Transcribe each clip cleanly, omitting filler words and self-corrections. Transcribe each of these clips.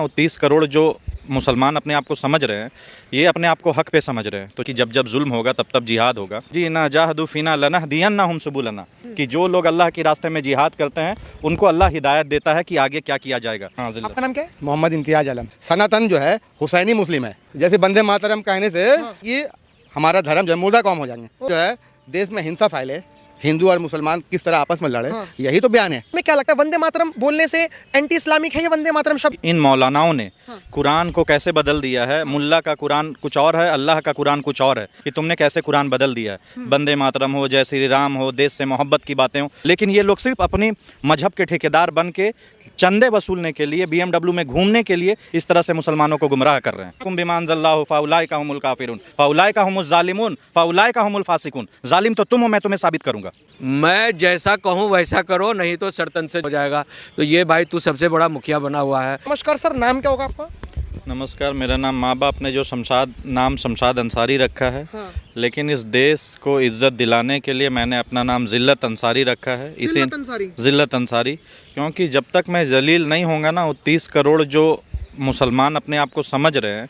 वो 30 करोड़ जो मुसलमान अपने आप को समझ रहे हैं, ये अपने आप को हक पे समझ रहे हैं। तो कि जब जब जुल्म होगा तब तब जिहाद होगा। जी ना जाहदू फीना लनहदियन्नहुम सुबुलना, कि जो लोग अल्लाह के रास्ते में जिहाद करते हैं उनको अल्लाह हिदायत देता है कि आगे क्या किया जाएगा। हाँ, आपका नाम क्या है? मोहम्मद इम्तियाज आलम। सनातन जो है हुसैनी मुस्लिम है। जैसे बंदे मातरम कहने से ये हमारा धर्म जो है मुर्दा कौम हो जाएंगे। जो है देश में हिंसा फैले, हिंदू और मुसलमान किस तरह आपस में लड़े, यही तो बयान है। में क्या लगता है वंदे मातरम बोलने से एंटी इस्लामिक है ये वंदे मातरम शब्द? इन मौलानाओं ने कुरान को कैसे बदल दिया है। मुल्ला का कुरान कुछ और है, अल्लाह का कुरान कुछ और है। कि तुमने कैसे कुरान बदल दिया है। बंदे मातरम हो, जय श्री राम हो, देश से मोहब्बत की बातें हो, लेकिन ये लोग सिर्फ अपनी मजहब के ठेकेदार बन के चंदे वसूलने के लिए, BMW में घूमने के लिए इस तरह से मुसलमानों को गुमराह कर रहे हैं। कुम बिमानज़ल्लाहु फउलाइका हुमुल काफिरून फउलाइका हुमुज़ ज़ालिमून फउलाइका हुमुल फासिकून। जालिम तो तुम हो, मैं तुम्हें साबित करूंगा। मैं जैसा कहूँ वैसा करो, नहीं तो सरतन से हो जाएगा। तो ये भाई तू सबसे बड़ा मुखिया बना हुआ है। नमस्कार सर, नाम क्या होगा आपका? नमस्कार, मेरा नाम, माँ बाप ने जो शमशाद अंसारी रखा है, लेकिन इस देश को इज्जत दिलाने के लिए मैंने अपना नाम जिल्लत अंसारी रखा है। जिल्लत अंसारी, क्योंकि जब तक मैं जलील नहीं होऊंगा ना, वो 30 करोड़ जो मुसलमान अपने आप को समझ रहे हैं,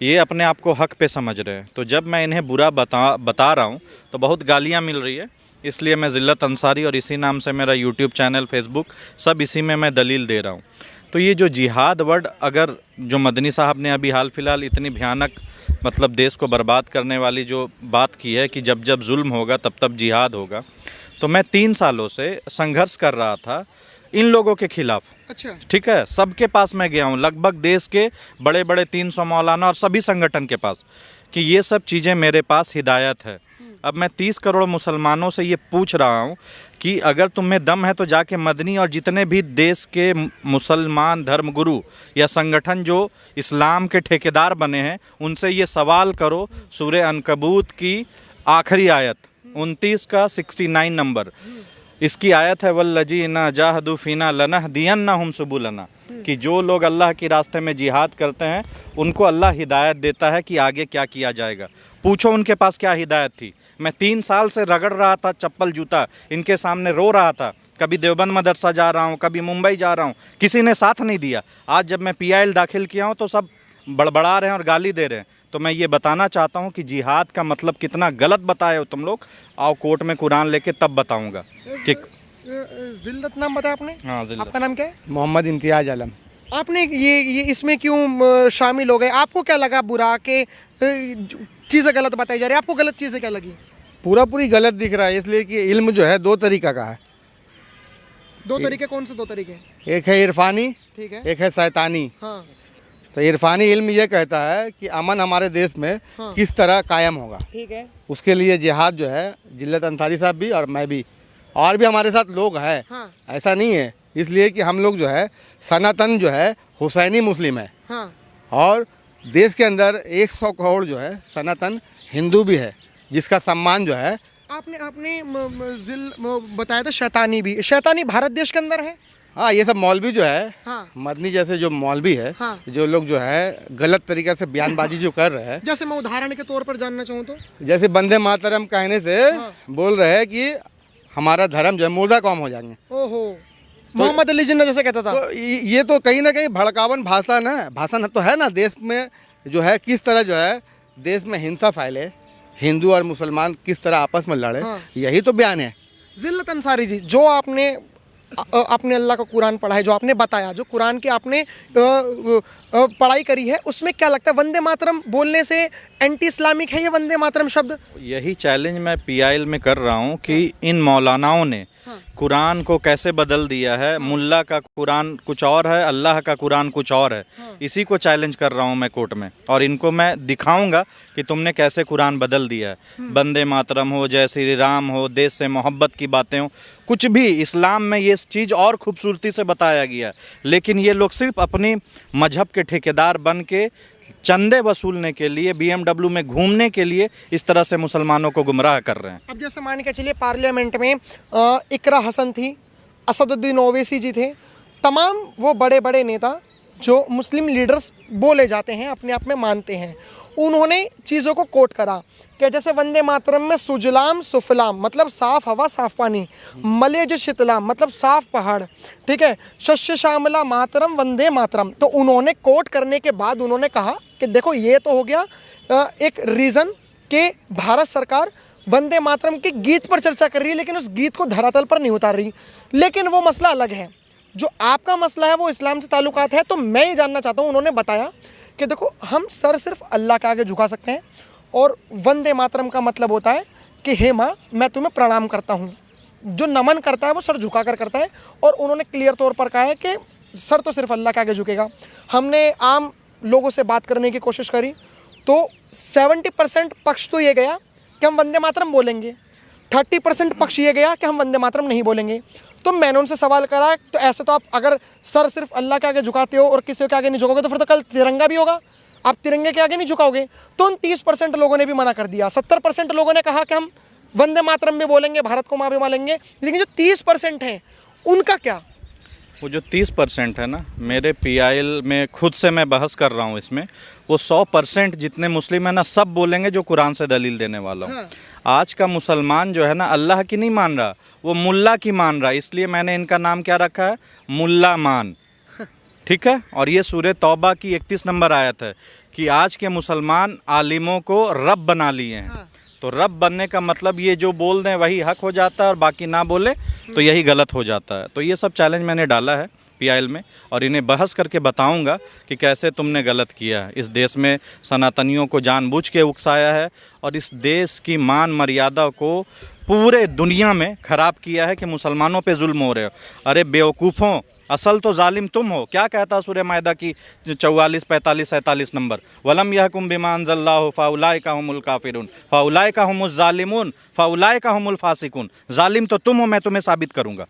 ये अपने आप को हक पे समझ रहे हैं। तो जब मैं इन्हें बुरा बता रहा हूँ तो बहुत गालियाँ मिल रही है। इसलिए मैं जिल्लत अंसारी, और इसी नाम से मेरा यूट्यूब चैनल, फेसबुक, सब इसी में मैं दलील दे रहा हूँ। तो ये जो जिहाद वर्ड, अगर जो मदनी साहब ने अभी हाल फिलहाल इतनी भयानक मतलब देश को बर्बाद करने वाली जो बात की है कि जब जब जुल्म होगा तब तब जिहाद होगा, तो मैं 3 सालों से संघर्ष कर रहा था इन लोगों के खिलाफ। अच्छा, ठीक है, सबके पास मैं गया हूँ, लगभग देश के बड़े बड़े 300 मौलाना और सभी संगठन के पास, कि ये सब चीज़ें मेरे पास हिदायत है। अब मैं 30 करोड़ मुसलमानों से ये पूछ रहा हूँ कि अगर तुम में दम है तो जाके मदनी और जितने भी देश के मुसलमान धर्मगुरु या संगठन जो इस्लाम के ठेकेदार बने हैं उनसे ये सवाल करो। सूरह अनकबूत की आखिरी आयत 29 का 69 नंबर, इसकी आयत है वल्लजीना जाहदू फीना लनहदियन्नहुम सुबुलना, कि जो लोग अल्लाह के रास्ते में जिहाद करते हैं उनको अल्लाह हिदायत देता है कि आगे क्या किया जाएगा। पूछो उनके पास क्या हिदायत थी। मैं 3 साल से रगड़ रहा था चप्पल जूता, इनके सामने रो रहा था। कभी देवबंद मदरसा जा रहा हूँ, कभी मुंबई जा रहा हूँ, किसी ने साथ नहीं दिया। आज जब मैं PIL दाखिल किया हूँ तो सब बड़बड़ा रहे हैं और गाली दे रहे हैं। तो मैं ये बताना चाहता हूँ कि जिहाद का मतलब कितना गलत बताए हो तुम लोग। आओ कोर्ट में कुरान लेके तब बताऊँगा कि जिल्लत नाम बताया आपने? हाँ, जिल्लत। आपका नाम क्या है? मोहम्मद इम्तियाज आलम। आपने ये इसमें क्यों शामिल हो गए? आपको क्या लगा बुरा के चीज़ें गलत बताई जा रही है? आपको गलत चीज़ें क्या लगी? पूरी गलत दिख रहा है, इसलिए कि इल्म जो है 2 तरीका का है। 2 तरीके? कौन से 2 तरीके? एक है इरफानी, ठीक है, एक है शैतानी। हाँ। तो इरफानी इल्म ये कहता है कि अमन हमारे देश में किस तरह कायम होगा। ठीक है, उसके लिए जिहाद जो है जिल्लत अंसारी साहब भी और मैं भी, और भी हमारे साथ लोग हैं। हाँ। ऐसा नहीं है, इसलिए कि हम लोग जो है सनातन जो है हुसैनी मुस्लिम है। हाँ। और देश के अंदर 100 करोड़ जो है सनातन हिंदू भी है, जिसका सम्मान जो है। आपने बताया था शैतानी भी। शैतानी भारत देश के अंदर है? हाँ, ये सब मौलवी जो है, हाँ। मदनी जैसे जो मौलवी है, हाँ। जो लोग जो है गलत तरीके से बयानबाजी जो कर रहे हैं, जैसे मैं उदाहरण के तौर पर जानना चाहूँ तो, जैसे बंदे मातरम कहने से बोल रहे हैं कि हमारा धर्म जो है मुर्दा कौम हो जाएंगे। ओहो, मोहम्मद अली जिन्ना जैसे कहता था। तो ये तो कहीं ना कहीं भड़कावन भाषण तो है ना। देश में जो है किस तरह जो है देश में हिंसा फैले, हिंदू और मुसलमान किस तरह आपस में लड़े, यही तो बयान है। जिल्लत अंसारी जी, जो आपने अल्लाह का कुरान पढ़ा है, जो आपने बताया, जो कुरान की आपने पढ़ाई करी है, उसमें क्या लगता है वंदे मातरम बोलने से एंटी इस्लामिक है ये वंदे मातरम शब्द? यही चैलेंज मैं PIL में कर रहा हूँ कि इन मौलानाओं ने कुरान को कैसे बदल दिया है। मुल्ला का कुरान कुछ और है, अल्लाह का कुरान कुछ और है। इसी को चैलेंज कर रहा हूँ मैं कोर्ट में, और इनको मैं दिखाऊंगा कि तुमने कैसे कुरान बदल दिया है। बंदे मातरम हो, जय श्री राम हो, देश से मोहब्बत की बातें हो, कुछ भी इस्लाम में ये चीज़ और खूबसूरती से बताया गया है। लेकिन ये लोग सिर्फ अपनी मजहब के ठेकेदार बन के चंदे वसूलने के लिए, BMW में घूमने के लिए इस तरह से मुसलमानों को गुमराह कर रहे हैं। अब जैसे मान के चलिए पार्लियामेंट में इकरा हसन थी, असदुद्दीन ओवैसी जी थे, तमाम वो बड़े बड़े नेता जो मुस्लिम लीडर्स बोले जाते हैं, अपने आप में मानते हैं, उन्होंने चीज़ों को कोट करा कि जैसे वंदे मातरम में सुजलाम सुफलाम मतलब साफ हवा साफ पानी, मलेज शीतलाम मतलब साफ पहाड़, ठीक है, शस्य श्यामला मातरम वंदे मातरम। तो उन्होंने कोट करने के बाद उन्होंने कहा कि देखो ये तो हो गया एक रीज़न कि भारत सरकार वंदे मातरम के गीत पर चर्चा कर रही है, लेकिन उस गीत को धरातल पर नहीं उतार रही। लेकिन वो मसला अलग है, जो आपका मसला है वो इस्लाम से ताल्लुकात है। तो मैं ये जानना चाहता हूँ, उन्होंने बताया कि देखो हम सर सिर्फ अल्लाह के आगे झुका सकते हैं, और वंदे मातरम का मतलब होता है कि हे माँ मैं तुम्हें प्रणाम करता हूँ। जो नमन करता है वो सर झुका कर करता है, और उन्होंने क्लियर तौर पर कहा है कि सर तो सिर्फ अल्लाह के आगे झुकेगा। हमने आम लोगों से बात करने की कोशिश करी तो 70% पक्ष तो ये गया कि हम वंदे मातरम बोलेंगे, 30% पक्ष ये गया कि हम वंदे मातरम नहीं बोलेंगे। तो मैंने उनसे सवाल करा, तो ऐसे तो आप अगर सर सिर्फ अल्लाह के आगे झुकाते हो और किसी के आगे नहीं झुकाओगे तो फिर तो कल तिरंगा भी होगा, आप तिरंगे के आगे नहीं झुकाओगे। तो उन 30% लोगों ने भी मना कर दिया। 70% लोगों ने कहा कि हम वंदे मातरम भी बोलेंगे, भारत को माँ भी मानेंगे। लेकिन जो 30% हैं उनका क्या? वो जो 30% है ना, मेरे PIL में खुद से मैं बहस कर रहा हूँ इसमें, वो 100% जितने मुस्लिम है ना सब बोलेंगे जो कुरान से दलील देने वाला हूँ। हाँ। आज का मुसलमान जो है ना अल्लाह की नहीं मान रहा, वो मुल्ला की मान रहा है। इसलिए मैंने इनका नाम क्या रखा है, मुल्ला मान, ठीक है। और ये सूरह तौबा की 31 नंबर आयत है कि आज के मुसलमान आलिमों को रब बना लिए हैं। हाँ। तो रब बनने का मतलब ये जो बोल दें वही हक हो जाता है और बाकी ना बोले तो यही गलत हो जाता है। तो ये सब चैलेंज मैंने डाला है PIL में, और इन्हें बहस करके बताऊंगा कि कैसे तुमने गलत किया है। इस देश में सनातनियों को जानबूझ के उकसाया है और इस देश की मान मर्यादा को पूरे दुनिया में ख़राब किया है कि मुसलमानों पे जुल्म हो रहे हो। अरे बेवकूफ़ों, असल तो जालिम तुम हो। क्या कहता सूरह मायदा की 44, 45, 47 नंबर, वलम यहकुम बिमा अंज़लल्लाहु फ़उलाइका हुमुल काफ़िरून फ़उलाइका हुमुज़ ज़ालिमून फ़उलाइका हुमुल फ़ासिकून। जालिम तो तुम हो, मैं तुम्हें साबित करूँगा।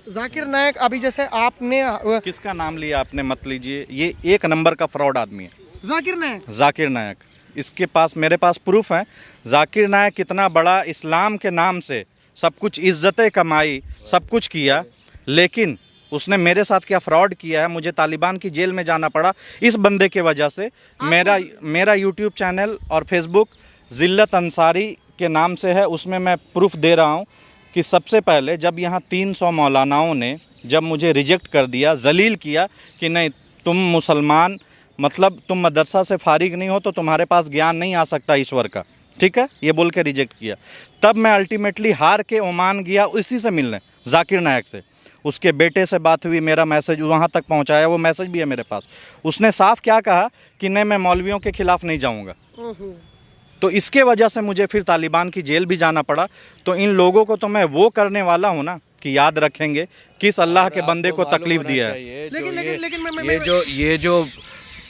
जाकिर नायक, अभी जैसे आपने किसका नाम लिया आपने, मत लीजिए, ये 1 नंबर का फ्रॉड आदमी है जाकिर नायक। जाकिर नायक। इसके पास, मेरे पास प्रूफ है। जाकिर नायक कितना बड़ा इस्लाम के नाम से सब कुछ इज्जतें कमाई, सब कुछ किया, लेकिन उसने मेरे साथ क्या फ्रॉड किया है। मुझे तालिबान की जेल में जाना पड़ा इस बंदे के वजह से। मेरा यूट्यूब चैनल और फेसबुक ज़िल्लत अंसारी के नाम से है, उसमें मैं प्रूफ दे रहा हूँ कि सबसे पहले जब यहाँ 300 मौलानाओं ने जब मुझे रिजेक्ट कर दिया, जलील किया कि नहीं तुम मुसलमान, मतलब तुम मदरसा से फारिग नहीं हो तो तुम्हारे पास ज्ञान नहीं आ सकता ईश्वर का, ठीक है, ये बोल के रिजेक्ट किया। तब मैं अल्टीमेटली हार के ओमान गया इसी से मिलने, जाकिर नायक से। उसके बेटे से बात हुई, मेरा मैसेज वहाँ तक पहुँचाया, वो मैसेज भी है मेरे पास। उसने साफ क्या कहा कि नहीं मैं मौलवियों के ख़िलाफ़ नहीं जाऊँगा। तो इसके वजह से मुझे फिर तालिबान की जेल भी जाना पड़ा। तो इन लोगों को तो मैं वो करने वाला हूँ ना कि याद रखेंगे किस अल्लाह के बंदे को तकलीफ दिया है। लेकिन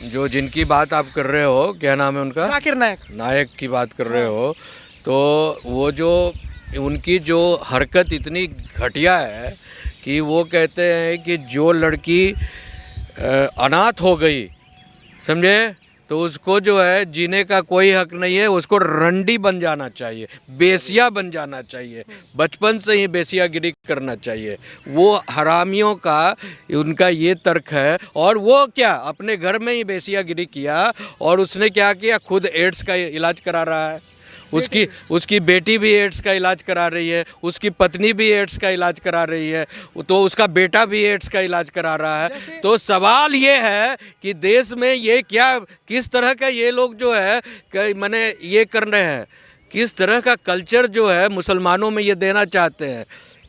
जो जिनकी बात आप कर रहे हो, क्या नाम है उनका, जाकिर नायक की बात कर रहे हो, तो वो जो उनकी जो हरकत इतनी घटिया है कि वो कहते हैं कि जो लड़की अनाथ हो गई, समझे, तो उसको जो है जीने का कोई हक नहीं है, उसको रंडी बन जाना चाहिए, बेसिया बन जाना चाहिए, बचपन से ही बेसियागिरी करना चाहिए। वो हरामियों का उनका ये तर्क है। और वो क्या अपने घर में ही बेसियागिरी किया, और उसने क्या किया, खुद एड्स का इलाज करा रहा है, उसकी बेटी भी एड्स का इलाज करा रही है, उसकी पत्नी भी एड्स का इलाज करा रही है, तो उसका बेटा भी एड्स का इलाज करा रहा है। तो सवाल ये है कि देश में ये क्या, किस तरह का ये लोग जो है माने ये कर रहे हैं, किस तरह का कल्चर जो है मुसलमानों में ये देना चाहते हैं।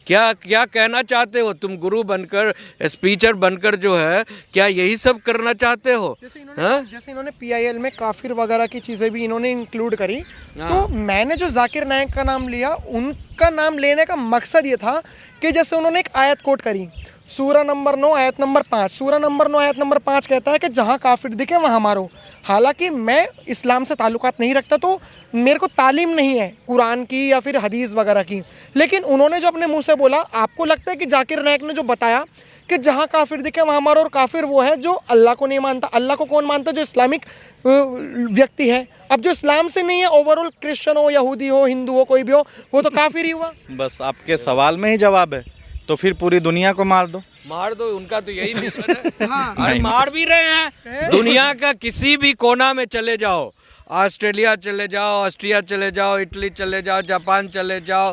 क्या कहना चाहते हो तुम, गुरु बनकर, स्पीचर बनकर जो है, क्या यही सब करना चाहते हो? जैसे इन्होंने PIL में काफिर वगैरह की चीज़ें भी इन्होंने इंक्लूड करी। तो मैंने जो जाकिर नायक का नाम लिया, उनका नाम लेने का मकसद ये था कि जैसे उन्होंने एक आयत कोट करी, सूरा नंबर 9 आयत नंबर 5। सूरा नंबर 9 आयत नंबर 5 कहता है कि जहाँ काफिर दिखे वहाँ मारो। हालांकि मैं इस्लाम से ताल्लुकात नहीं रखता, तो मेरे को तालीम नहीं है कुरान की या फिर हदीस वगैरह की, लेकिन उन्होंने जो अपने मुंह से बोला, आपको लगता है कि जाकिर नायक ने जो बताया कि जहाँ काफिर दिखे वहाँ मारो, और काफिर वो है जो अल्लाह को नहीं मानता। अल्लाह को कौन मानता? जो इस्लामिक व्यक्ति है। अब जो इस्लाम से नहीं है, ओवरऑल क्रिश्चियन हो, यहूदी हो, हिंदू हो, कोई भी हो, वो तो काफिर ही हुआ। बस आपके सवाल में ही जवाब है। तो फिर पूरी दुनिया को मार दो। मार दो, उनका तो यही मिशन है। अरे मार भी रहे हैं। दुनिया का किसी भी कोना में चले जाओ, ऑस्ट्रेलिया चले जाओ, ऑस्ट्रिया चले जाओ, इटली चले जाओ, जापान चले जाओ,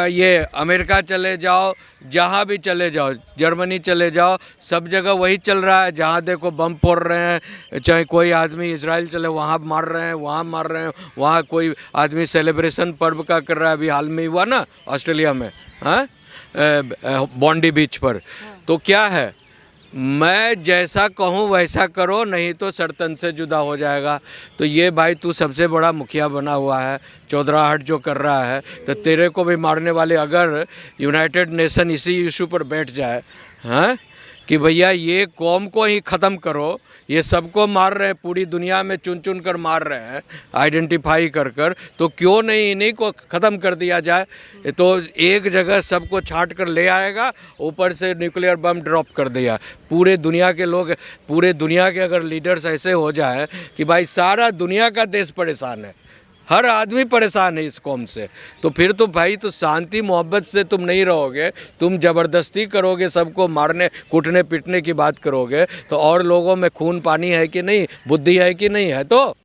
ये अमेरिका चले जाओ, जहाँ भी चले जाओ, जर्मनी चले जाओ, सब जगह वही चल रहा है। जहाँ देखो बम फोड़ रहे हैं। चाहे कोई आदमी इजराइल चले, वहाँ मार रहे हैं, वहाँ मार रहे हैं, वहाँ कोई आदमी सेलिब्रेशन पर्व का कर रहा है। अभी हाल में हुआ ना ऑस्ट्रेलिया में, हाँ, बॉन्डी बीच पर। तो क्या है, मैं जैसा कहूँ वैसा करो, नहीं तो सरतन से जुदा हो जाएगा। तो ये भाई तू सबसे बड़ा मुखिया बना हुआ है, चौधराहट जो कर रहा है, तो तेरे को भी मारने वाले अगर यूनाइटेड नेशन इसी इशू पर बैठ जाए, हाँ, कि भैया ये कौम को ही ख़त्म करो, ये सबको मार रहे हैं, पूरी दुनिया में चुन चुन कर मार रहे हैं, आइडेंटिफाई कर कर, तो क्यों नहीं इन्हीं को ख़त्म कर दिया जाए। तो एक जगह सबको छांट कर ले आएगा, ऊपर से न्यूक्लियर बम ड्रॉप कर दिया। पूरे दुनिया के लोग, पूरे दुनिया के अगर लीडर्स ऐसे हो जाए कि भाई सारा दुनिया का देश परेशान है, हर आदमी परेशान है इस कौम से, तो फिर तो भाई तो शांति मोहब्बत से तुम नहीं रहोगे, तुम ज़बरदस्ती करोगे, सबको मारने कूटने पीटने की बात करोगे, तो और लोगों में खून पानी है कि नहीं, बुद्धि है कि नहीं है। तो